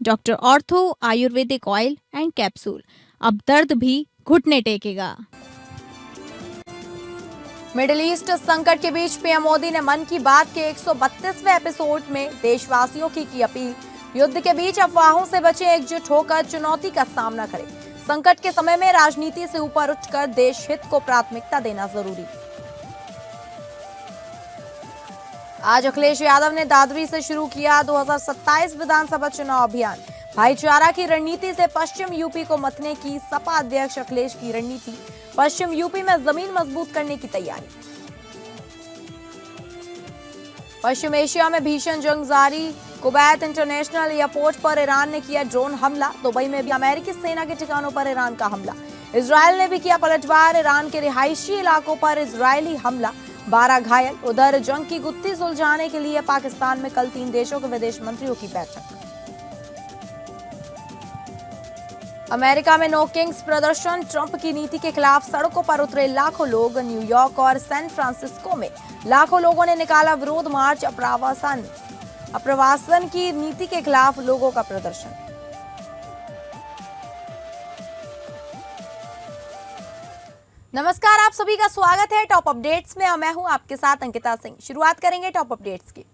Doctor ortho Ayurvedic oil and capsule, अब दर्द भी घुटने टेकेगा। मिडिल ईस्ट संकट के बीच पीएम मोदी ने मन की बात के 132वें एपिसोड में देशवासियों की अपील। युद्ध के बीच अफवाहों से बचे, एकजुट होकर चुनौती का सामना करें। संकट के समय में राजनीति से ऊपर उठकर देश हित को प्राथमिकता देना जरूरी। आज अखिलेश यादव ने दादरी से शुरू किया 2027 विधानसभा चुनाव अभियान। भाईचारा की रणनीति से पश्चिम यूपी को मतने की सपा अध्यक्ष अखिलेश की रणनीति। पश्चिम यूपी में जमीन मजबूत करने की तैयारी। पश्चिम एशिया में भीषण जंग जारी। कुवैत इंटरनेशनल एयरपोर्ट पर ईरान ने किया ड्रोन हमला। दुबई में भी अमेरिकी सेना के ठिकानों पर ईरान का हमला। इजरायल ने भी किया पलटवार। ईरान के रिहायशी इलाकों पर इजरायली हमला, 12 घायल। उधर जंग की गुत्थी सुलझाने के लिए पाकिस्तान में कल 3 देशों के विदेश मंत्रियों की बैठक। अमेरिका में नो किंग्स प्रदर्शन। ट्रंप की नीति के खिलाफ सड़कों पर उतरे लाखों लोग। न्यूयॉर्क और सैन फ्रांसिस्को में लाखों लोगों ने निकाला विरोध मार्च। अप्रवासन की नीति के खिलाफ लोगों का प्रदर्शन। नमस्कार, आप सभी का स्वागत है टॉप अपडेट्स में। मैं हूं आपके साथ अंकिता सिंह। शुरुआत करेंगे टॉप अपडेट्स की।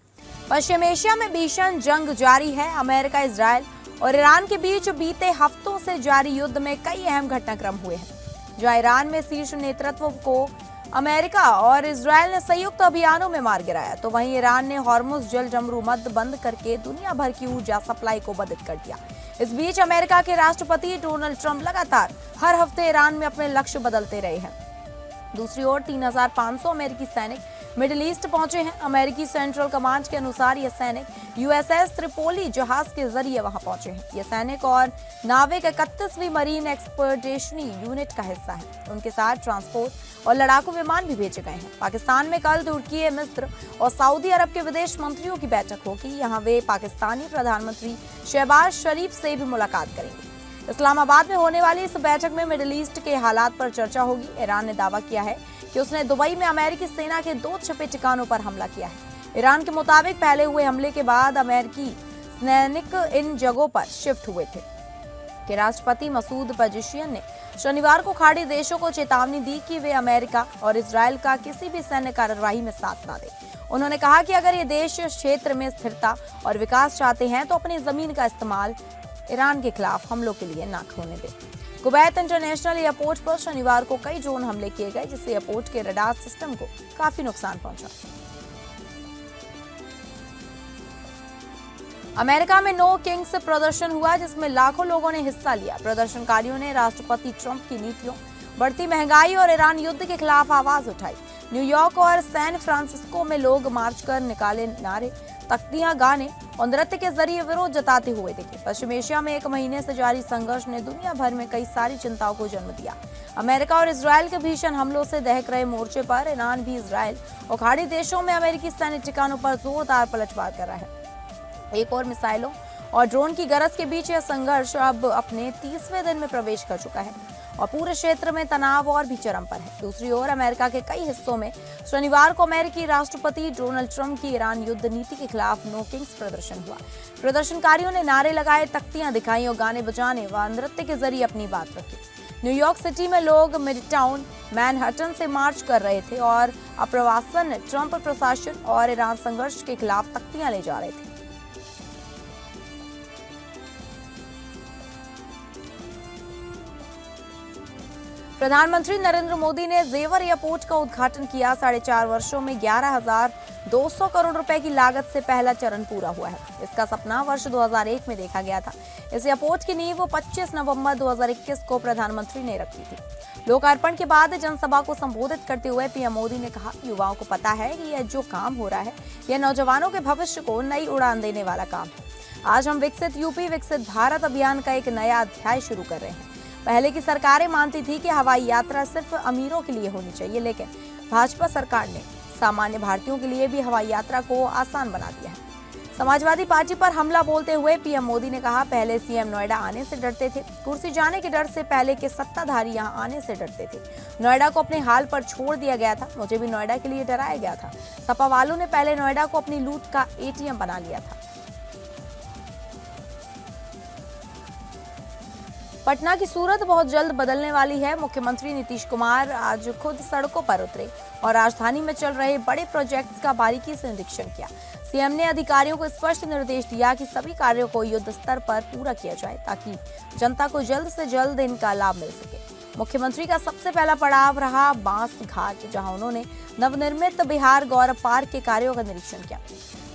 पश्चिम एशिया में भीषण जंग जारी है। अमेरिका, इजरायल और ईरान के बीच बीते हफ्तों से जारी युद्ध में कई अहम घटनाक्रम हुए हैं। जहां ईरान में शीर्ष नेतृत्व को अमेरिका और इजरायल ने संयुक्त अभियानों में मार गिराया, तो वहीं ईरान ने हॉर्मुज जल जमरूमद बंद करके दुनिया भर की ऊर्जा सप्लाई को बाधित कर दिया। इस बीच अमेरिका के राष्ट्रपति डोनाल्ड ट्रंप लगातार हर हफ्ते ईरान में अपने लक्ष्य बदलते रहे हैं। दूसरी ओर 3500 अमेरिकी सैनिक मिडिल ईस्ट पहुंचे हैं। अमेरिकी सेंट्रल कमांड के अनुसार ये सैनिक यूएसएस त्रिपोली जहाज के जरिए वहां पहुंचे हैं। ये सैनिक और नाविक 31वीं मरीन एक्सपर्टेशनी यूनिट का हिस्सा है। उनके साथ ट्रांसपोर्ट और लड़ाकू विमान भी भेजे गए हैं। पाकिस्तान में कल तुर्की, मिस्र और सऊदी अरब के विदेश मंत्रियों की बैठक होगी। यहाँ वे पाकिस्तानी प्रधानमंत्री शहबाज शरीफ से भी मुलाकात करेंगे। इस्लामाबाद में होने वाली इस बैठक में मिडिल ईस्ट के हालात पर चर्चा होगी। ईरान ने दावा किया है कि उसने दुबई में अमेरिकी सेना के 2 छिपे ठिकानों पर हमला किया है। ईरान के मुताबिक पहले हुए हमले के बाद अमेरिकी सैनिक इन जगहों पर शिफ्ट हुए थे। कि राष्ट्रपति मसूद पेजेशियन ने शनिवार को खाड़ी देशों को चेतावनी दी कि वे अमेरिका और इजरायल का किसी भी सैन्य कार्यवाही में साथ न दें। उन्होंने कहा कि अगर ये देश क्षेत्र में स्थिरता और विकास चाहते हैं तो अपनी जमीन का इस्तेमाल ईरान के खिलाफ हमलों के लिए न होने दें। कुवैत इंटरनेशनल एयरपोर्ट पर शनिवार को कई ड्रोन हमले किए गए, जिससे एयरपोर्ट के रडार सिस्टम को काफी नुकसान पहुंचा। अमेरिका में नो किंग्स प्रदर्शन हुआ, जिसमें लाखों लोगों ने हिस्सा लिया। प्रदर्शनकारियों ने राष्ट्रपति ट्रंप की नीतियों, बढ़ती महंगाई और ईरान युद्ध के खिलाफ आवाज उठाई। न्यूयॉर्क और सैन फ्रांसिस्को में लोग मार्च कर निकाले नारे, तख्तियां, गाने और नृत्य के जरिए विरोध जताते हुए दिखे। पश्चिम एशिया में 1 महीने से जारी संघर्ष ने दुनिया भर में कई सारी चिंताओं को जन्म दिया। अमेरिका और इजरायल के भीषण हमलों से दहक रहे मोर्चे पर ईरान भी इजरायल और खाड़ी देशों में अमेरिकी सैन्य ठिकानों पर जोरदार पलटवार कर रहा है। एक और मिसाइलों और ड्रोन की गरज के बीच यह संघर्ष अब अपने 30वें दिन में प्रवेश कर चुका है और पूरे क्षेत्र में तनाव और भी चरम पर है। दूसरी ओर अमेरिका के कई हिस्सों में शनिवार को अमेरिकी राष्ट्रपति डोनाल्ड ट्रंप की ईरान युद्ध नीति के खिलाफ नो किंग्स प्रदर्शन हुआ। प्रदर्शनकारियों ने नारे लगाए, तख्तियां दिखाई और गाने बजाने व नृत्य के जरिए अपनी बात रखी। न्यूयॉर्क सिटी में लोग मिडटाउन मैनहट्टन से मार्च कर रहे थे और अप्रवासन ट्रंप प्रशासन और ईरान संघर्ष के खिलाफ तख्तियां ले जा रहे थे। प्रधानमंत्री नरेंद्र मोदी ने जेवर एयरपोर्ट का उद्घाटन किया। 4.5 वर्षों में 11,200 करोड़ रुपए की लागत से पहला चरण पूरा हुआ है। इसका सपना वर्ष 2001 में देखा गया था। इस एयरपोर्ट की नींव 25 नवंबर 2021 को प्रधानमंत्री ने रखी थी। लोकार्पण के बाद जनसभा को संबोधित करते हुए पीएम मोदी ने कहा, युवाओं को पता है कि यह जो काम हो रहा है यह नौजवानों के भविष्य को नई उड़ान देने वाला काम है। आज हम विकसित यूपी विकसित भारत अभियान का एक नया अध्याय शुरू कर रहे हैं। पहले की सरकारें मानती थी कि हवाई यात्रा सिर्फ अमीरों के लिए होनी चाहिए, लेकिन भाजपा सरकार ने सामान्य भारतीयों के लिए भी हवाई यात्रा को आसान बना दिया है। समाजवादी पार्टी पर हमला बोलते हुए पीएम मोदी ने कहा, पहले सीएम नोएडा आने से डरते थे, कुर्सी जाने के डर से पहले के सत्ताधारी यहां आने से डरते थे। नोएडा को अपने हाल पर छोड़ दिया गया था, मुझे भी नोएडा के लिए डराया गया था। सपा वालों ने पहले नोएडा को अपनी लूट का एटीएम बना लिया था। पटना की सूरत बहुत जल्द बदलने वाली है। मुख्यमंत्री नीतीश कुमार आज खुद सड़कों पर उतरे और राजधानी में चल रहे बड़े प्रोजेक्ट्स का बारीकी से निरीक्षण किया। सीएम ने अधिकारियों को स्पष्ट निर्देश दिया कि सभी कार्यों को युद्ध स्तर पर पूरा किया जाए ताकि जनता को जल्द से जल्द इनका लाभ मिल सके। मुख्यमंत्री का सबसे पहला पड़ाव रहा बांस घाट, जहां उन्होंने नवनिर्मित बिहार गौरव पार्क के कार्यों का निरीक्षण किया।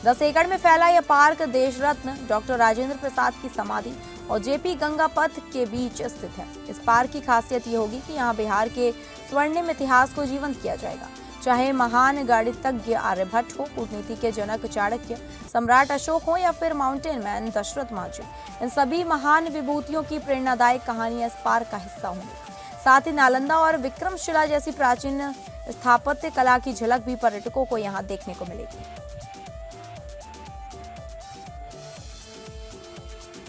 10 एकड़ में फैला यह पार्क देश रत्न डॉक्टर राजेंद्र प्रसाद की समाधि और जेपी गंगा पथ के बीच स्थित है। इस पार्क की खासियत ये होगी कि यहाँ बिहार के स्वर्णिम इतिहास को जीवंत किया जाएगा। चाहे महान गणितज्ञ आर्यभट्ट हो, कूटनीति के जनक चाणक्य, सम्राट अशोक हो या फिर माउंटेन मैन दशरथ माझी, इन सभी महान विभूतियों की प्रेरणादायक कहानियां इस पार्क का हिस्सा होंगी। साथ ही नालंदा और विक्रमशिला जैसी प्राचीन स्थापत्य कला की झलक भी पर्यटकों को यहाँ देखने को मिलेगी।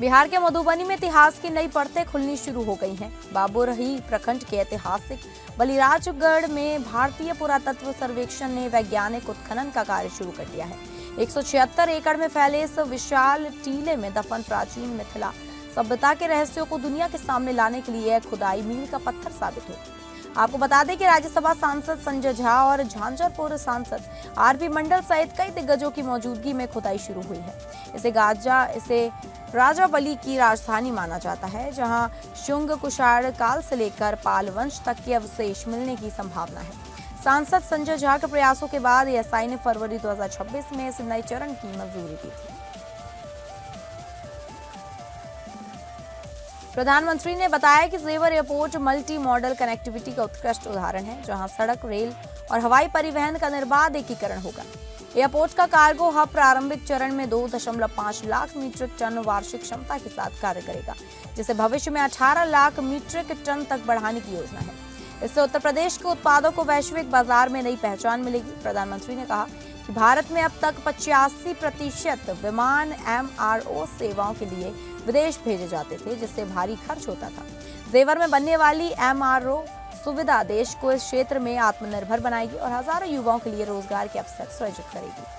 बिहार के मधुबनी में इतिहास की नई परतें खुलनी शुरू हो गई हैं। बाबूरही प्रखंड के ऐतिहासिक बलिराजगढ़ में भारतीय पुरातत्व सर्वेक्षण ने वैज्ञानिक उत्खनन का कार्य शुरू कर दिया है। 176 एकड़ में फैले इस विशाल टीले में दफन प्राचीन मिथिला सभ्यता के रहस्यों को दुनिया के सामने लाने के लिए खुदाई मील का पत्थर साबित होगी। आपको बता दें कि राज्यसभा सांसद संजय झा और झांझरपुर सांसद आरपी मंडल सहित कई दिग्गजों की मौजूदगी में खुदाई शुरू हुई है। इसे राजा बलि की राजधानी माना जाता है, जहां शुंग कुषाण काल से लेकर पाल वंश तक के अवशेष मिलने की संभावना है। सांसद संजय झा के प्रयासों के बाद एएसआई ने फरवरी 2026 में इस नए चरण की मंजूरी दी थी। प्रधानमंत्री ने बताया कि जेवर एयरपोर्ट मल्टी मॉडल कनेक्टिविटी का उत्कृष्ट उदाहरण है, जहां सड़क, रेल और हवाई परिवहन का निर्बाध एकीकरण होगा। एयरपोर्ट का कार्गो हब प्रारंभिक चरण में 2.5 लाख मीट्रिक टन वार्षिक क्षमता के साथ कार्य करेगा, जिसे भविष्य में 18 लाख मीट्रिक टन तक बढ़ाने की योजना है। इससे उत्तर प्रदेश के उत्पादों को वैश्विक बाजार में नई पहचान मिलेगी। प्रधानमंत्री ने कहा कि भारत में अब तक 85% विमान MRO सेवाओं के लिए विदेश भेजे जाते थे, जिससे भारी खर्च होता था। जेवर में बनने वाली MRO सुविधा देश को इस क्षेत्र में आत्मनिर्भर बनाएगी और हजारों युवाओं के लिए रोजगार के अवसर सृजित करेगी।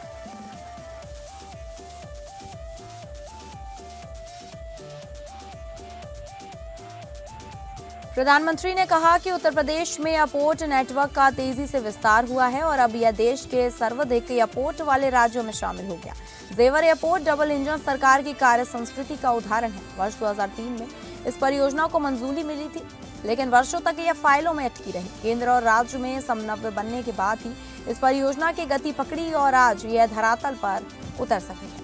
प्रधानमंत्री ने कहा कि उत्तर प्रदेश में एयरपोर्ट नेटवर्क का तेजी से विस्तार हुआ है और अब यह देश के सर्वाधिक एयरपोर्ट वाले राज्यों में शामिल हो गया। जेवर एयरपोर्ट डबल इंजन सरकार की कार्य संस्कृति का उदाहरण है। वर्ष 2003 में इस परियोजना को मंजूरी मिली थी, लेकिन वर्षों तक यह फाइलों में अटकी रही। केंद्र और राज्य में समन्वय बनने के बाद ही इस परियोजना की गति पकड़ी और आज यह धरातल पर उतर सकी है।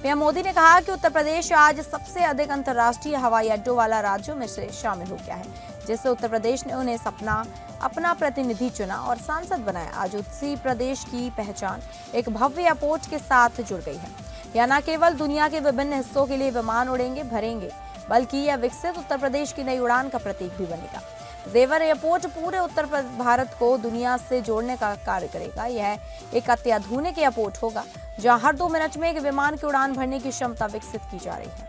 पीएम मोदी ने कहा कि उत्तर प्रदेश आज सबसे अधिक अंतर्राष्ट्रीय हवाई अड्डों वाला राज्यों में से शामिल हो गया है, जिससे उत्तर प्रदेश ने उन्हें अपना प्रतिनिधि चुना और सांसद बनाया। आज उसी प्रदेश की पहचान एक भव्य एयरपोर्ट के साथ जुड़ गई है। यह न केवल दुनिया के विभिन्न हिस्सों के लिए विमान भरेंगे, बल्कि यह विकसित उत्तर प्रदेश की नई उड़ान का प्रतीक भी बनेगा। जेवर एयरपोर्ट पूरे उत्तर भारत को दुनिया से जोड़ने का कार्य करेगा। यह एक अत्याधुनिक एयरपोर्ट होगा, जहां हर 2 मिनट में एक विमान की उड़ान भरने की क्षमता विकसित की जा रही है।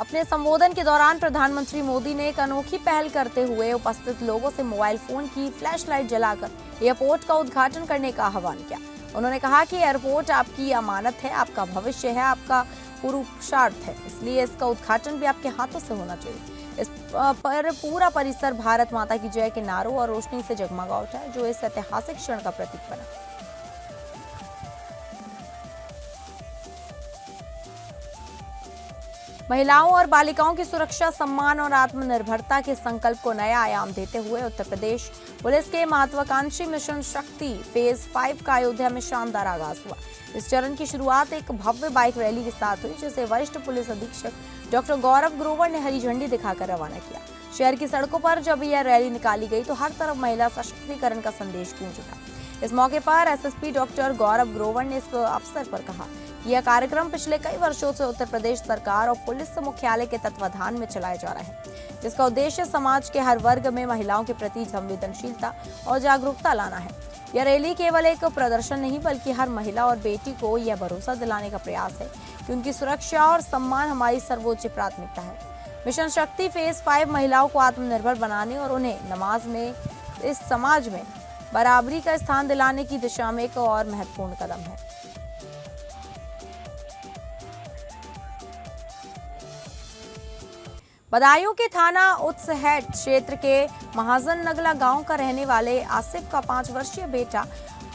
अपने संबोधन के दौरान प्रधानमंत्री मोदी ने एक अनोखी पहल करते हुए उपस्थित लोगों से मोबाइल फोन की फ्लैश लाइट जलाकर एयरपोर्ट का उद्घाटन करने का आह्वान किया। उन्होंने कहा कि एयरपोर्ट आपकी अमानत है, आपका भविष्य है, आपका पुरुषार्थ है, इसलिए इसका उद्घाटन भी आपके हाथों से होना चाहिए। इस पर पूरा परिसर भारत माता की जय के नारों और रोशनी से जगमगा उठा, जो इस ऐतिहासिक क्षण का प्रतीक बना। महिलाओं और बालिकाओं की सुरक्षा, सम्मान और आत्मनिर्भरता के संकल्प को नया आयाम देते हुए उत्तर प्रदेश पुलिस के महत्वाकांक्षी मिशन शक्ति फेज 5 का अयोध्या में शानदार आगाज हुआ। इस चरण की शुरुआत एक भव्य बाइक रैली के साथ हुई, जिसे वरिष्ठ पुलिस अधीक्षक डॉक्टर गौरव ग्रोवर ने हरी झंडी दिखाकर रवाना किया। शहर की सड़कों पर जब यह रैली निकाली गई तो हर तरफ महिला सशक्तिकरण का संदेश गूंज उठा। इस मौके पर एसएसपी डॉक्टर गौरव ग्रोवर ने इस अवसर पर कहा कि यह कार्यक्रम पिछले कई वर्षों से उत्तर प्रदेश सरकार और पुलिस मुख्यालय के तत्वाधान में चलाया जा रहा है, जिसका उद्देश्य समाज के हर वर्ग में महिलाओं के प्रति संवेदनशीलता और जागरूकता लाना है। यह रैली केवल एक प्रदर्शन नहीं, बल्कि हर महिला और बेटी को यह भरोसा दिलाने का प्रयास है कि उनकी सुरक्षा और सम्मान हमारी सर्वोच्च प्राथमिकता है। मिशन शक्ति फेज 5 महिलाओं को आत्मनिर्भर बनाने और उन्हें नमाज में इस समाज में बराबरी का स्थान दिलाने की दिशा में एक और महत्वपूर्ण कदम है। बदायूं के थाना उत्सहेट क्षेत्र के महाजन नगला गांव का रहने वाले आसिफ का 5 वर्षीय बेटा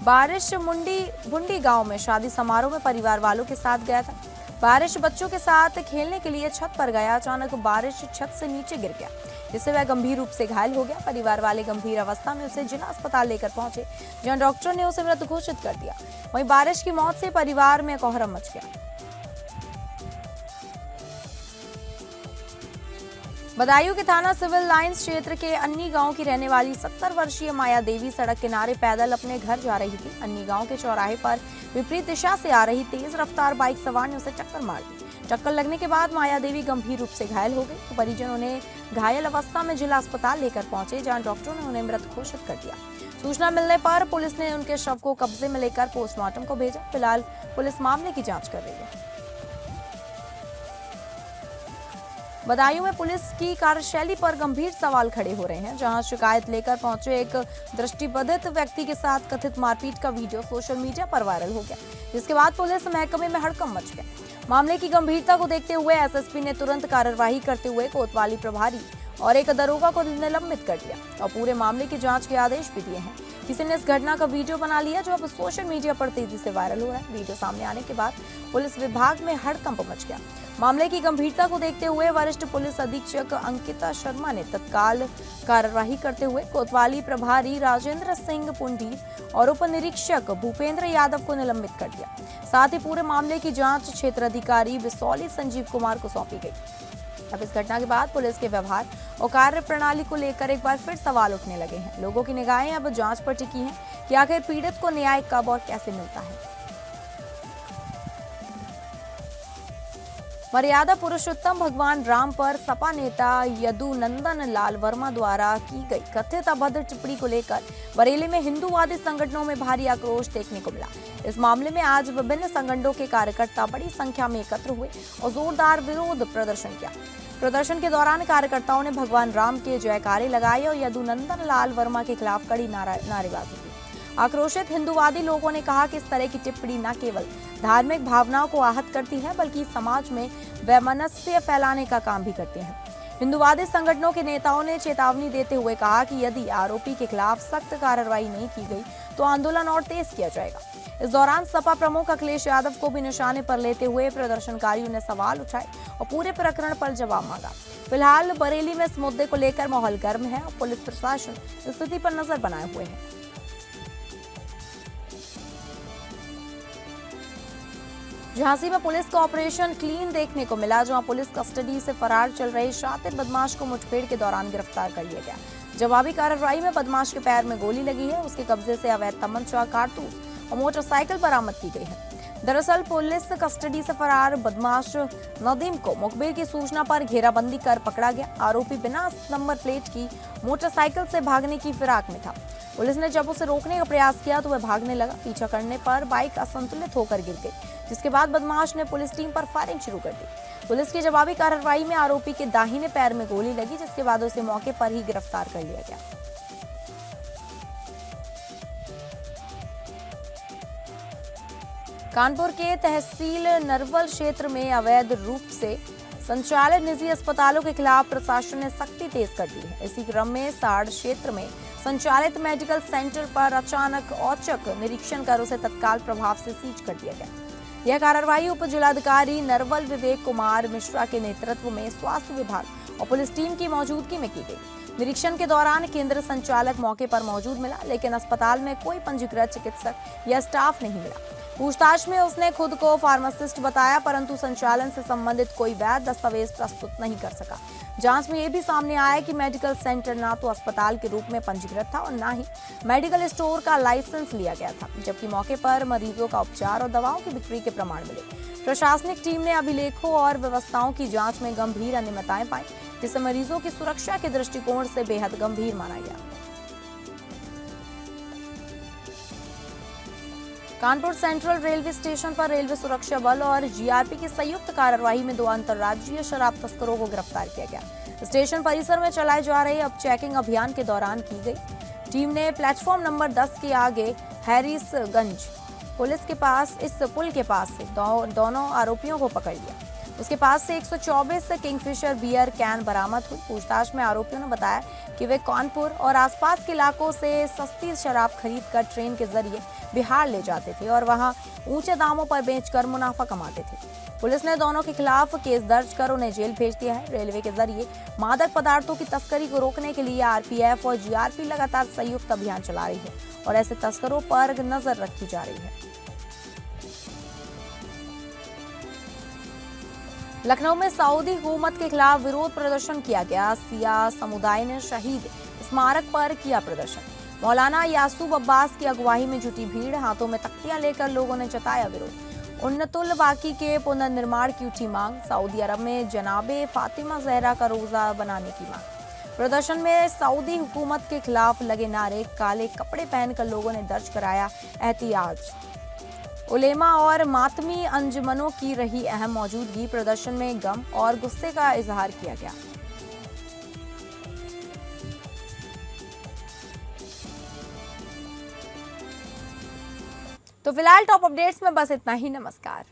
बारिश बुंडी गांव में शादी समारोह में परिवार वालों के साथ गया था। बारिश बच्चों के साथ खेलने के लिए छत पर गया। अचानक बारिश छत से नीचे गिर गया, जिससे वह गंभीर रूप से घायल हो गया। परिवार वाले गंभीर अवस्था में उसे जिला अस्पताल लेकर पहुंचे, जहां डॉक्टर ने उसे मृत घोषित कर दिया। वहीं बारिश की मौत से परिवार में कोहराम मच गया। बदायूं के थाना सिविल लाइंस क्षेत्र के अन्नी गांव की रहने वाली 70 वर्षीय माया देवी सड़क किनारे पैदल अपने घर जा रही थी। अन्नी गांव के चौराहे पर विपरीत दिशा से आ रही तेज रफ्तार बाइक सवार ने उसे टक्कर मार दी। टक्कर लगने के बाद माया देवी गंभीर रूप से घायल हो गई, तो परिजनों ने घायल अवस्था में जिला अस्पताल लेकर पहुंचे, जहां डॉक्टरों ने उन्हें मृत घोषित कर दिया। सूचना मिलने पर पुलिस ने उनके शव को कब्जे में लेकर पोस्टमार्टम को भेजा। फिलहाल पुलिस मामले की जाँच कर रही है। बदायूं में पुलिस की कार्यशैली पर गंभीर सवाल खड़े हो रहे हैं, जहां शिकायत लेकर पहुंचे एक दृष्टिबाधित व्यक्ति के साथ कथित मारपीट का वीडियो सोशल मीडिया पर वायरल हो गया, जिसके बाद पुलिस महकमे में हड़कंप मच गया। मामले की गंभीरता को देखते हुए एसएसपी ने तुरंत कार्रवाई करते हुए कोतवाली प्रभारी और एक दरोगा को निलंबित कर दिया और पूरे मामले की जांच के आदेश भी दिए हैं। किसी ने इस घटना का वीडियो बना लिया, जो अब सोशल मीडिया पर तेजी से वायरल हो रहा है। वीडियो सामने आने के बाद पुलिस विभाग में हड़कंप मच गया। मामले की गंभीरता को देखते हुए वरिष्ठ पुलिस अधीक्षक अंकिता शर्मा ने तत्काल कार्रवाई करते हुए कोतवाली प्रभारी राजेंद्र सिंह पुंडीर और उप निरीक्षक भूपेंद्र यादव को निलंबित कर दिया। साथ ही पूरे मामले की जांच क्षेत्र अधिकारी बिसौली संजीव कुमार को सौंपी गई। अब इस घटना के बाद पुलिस के व्यवहार और कार्य प्रणाली को लेकर एक बार फिर सवाल उठने लगे हैं। लोगों की निगाहें अब जांच पर टिकी हैं कि आखिर पीड़ित को न्याय कब और कैसे मिलता है। मर्यादा पुरुषोत्तम भगवान राम पर सपा नेता यदुनंदन लाल वर्मा द्वारा की गई कथित अभद्र टिप्पणी को लेकर बरेली में हिंदूवादी संगठनों में भारी आक्रोश देखने को मिला। इस मामले में आज विभिन्न संगठनों के कार्यकर्ता बड़ी संख्या में एकत्र हुए और जोरदार विरोध प्रदर्शन किया। प्रदर्शन के दौरान कार्यकर्ताओं ने भगवान राम के जयकारे लगाए और यदुनंदन लाल वर्मा के खिलाफ कड़ी नारेबाजी की। आक्रोशित हिंदूवादी लोगों ने कहा कि इस तरह की टिप्पणी न केवल धार्मिक भावनाओं को आहत करती है, बल्कि समाज में वैमनस्य फैलाने का काम भी करती है। हिंदूवादी संगठनों के नेताओं ने चेतावनी देते हुए कहा कि यदि आरोपी के खिलाफ सख्त कार्रवाई नहीं की गई तो आंदोलन और तेज किया जाएगा। इस दौरान सपा प्रमुख अखिलेश यादव को भी निशाने पर लेते हुए प्रदर्शनकारियों ने सवाल उठाए और पूरे प्रकरण पर जवाब मांगा। फिलहाल बरेली में इस मुद्दे को लेकर माहौल गर्म है और पुलिस प्रशासन स्थिति पर नजर बनाए हुए है। झांसी में पुलिस का ऑपरेशन क्लीन देखने को मिला, जहां पुलिस कस्टडी से फरार चल रहे शातिर बदमाश को मुठभेड़ के दौरान गिरफ्तार कर लिया गया। जवाबी कार्रवाई में बदमाश के पैर में गोली लगी है। उसके कब्जे से अवैध तमंचा, कारतूस और मोटरसाइकिल बरामद की गई है। दरअसल पुलिस कस्टडी से फरार बदमाश नदीम को मुखबिर की सूचना पर घेराबंदी कर पकड़ा गया। आरोपी बिना नंबर प्लेट की मोटरसाइकिल से भागने की फिराक में था। पुलिस ने जब उसे रोकने का प्रयास किया तो वह भागने लगा। पीछा करने पर बाइक असंतुलित होकर गिर गई, जिसके बाद बदमाश ने पुलिस टीम पर फायरिंग शुरू कर दी। पुलिस की जवाबी कार्रवाई में आरोपी के दाहिने पैर में गोली लगी, जिसके बाद उसे मौके पर ही गिरफ्तार कर लिया गया। कानपुर के तहसील नरवल क्षेत्र में अवैध रूप से संचालित निजी अस्पतालों के खिलाफ प्रशासन ने सख्ती तेज कर दी है। इसी क्रम में साड़ क्षेत्र में संचालित मेडिकल सेंटर पर अचानक औचक निरीक्षण कर उसे तत्काल प्रभाव से सीज कर दिया गया। यह कार्रवाई उप जिलाधिकारी नरवल विवेक कुमार मिश्रा के नेतृत्व में स्वास्थ्य विभाग और पुलिस टीम की मौजूदगी में की गई। निरीक्षण के दौरान केंद्र संचालक मौके पर मौजूद मिला, लेकिन अस्पताल में कोई पंजीकृत चिकित्सक या स्टाफ नहीं मिला। पूछताछ में उसने खुद को फार्मासिस्ट बताया, परंतु संचालन से संबंधित कोई वैध दस्तावेज प्रस्तुत नहीं कर सका। जांच में यह भी सामने आया कि मेडिकल सेंटर ना तो अस्पताल के रूप में पंजीकृत था और ना ही मेडिकल स्टोर का लाइसेंस लिया गया था, जबकि मौके पर मरीजों का उपचार और दवाओं की बिक्री के प्रमाण मिले। प्रशासनिक टीम ने अभिलेखों और व्यवस्थाओं की जांच में गंभीर अनियमितताएं पाई, जिसे मरीजों की सुरक्षा के दृष्टिकोण से बेहद गंभीर माना गया। कानपुर सेंट्रल रेलवे स्टेशन पर रेलवे सुरक्षा बल और जीआरपी की संयुक्त कार्रवाई में 2 अंतर्राज्यीय शराब तस्करों को गिरफ्तार किया गया। स्टेशन परिसर में चलाए जा रहे अब चेकिंग अभियान के दौरान की गई टीम ने प्लेटफॉर्म नंबर 10 के आगे हैरिसगंज पुल के पास से दोनों आरोपियों को पकड़ लिया। उसके पास से 124 किंगफिशर बियर कैन बरामद हुई। पूछताछ में आरोपियों ने बताया कि वे कानपुर और आसपास के इलाकों से सस्ती शराब खरीदकर ट्रेन के जरिए बिहार ले जाते थे और वहां ऊंचे दामों पर बेचकर मुनाफा कमाते थे। पुलिस ने दोनों के खिलाफ केस दर्ज कर उन्हें जेल भेज दिया है। रेलवे के जरिए मादक पदार्थों की तस्करी को रोकने के लिए आरपीएफ और जीआरपी लगातार संयुक्त अभियान चला रही है और ऐसे तस्करों पर नजर रखी जा रही है। लखनऊ में सऊदी हुकूमत के खिलाफ विरोध प्रदर्शन किया गया। सिया समुदाय ने शहीद स्मारक पर किया प्रदर्शन। मौलाना यासूब अब्बास की अगुवाई में जुटी भीड़, हाथों में तख्तियां लेकर लोगों ने जताया विरोध। उन्नतुल बाकी के पुनर्निर्माण की उठी मांग। सऊदी अरब में जनाबे फातिमा जहरा का रोजा बनाने की मांग। प्रदर्शन में सऊदी हुकूमत के खिलाफ लगे नारे, काले कपड़े पहनकर लोगों ने दर्ज कराया एहतियाज। उलेमा और मातमी अंजुमनों की रही अहम मौजूदगी। प्रदर्शन में गम और गुस्से का इजहार किया गया। तो फिलहाल टॉप अपडेट्स में बस इतना ही। नमस्कार।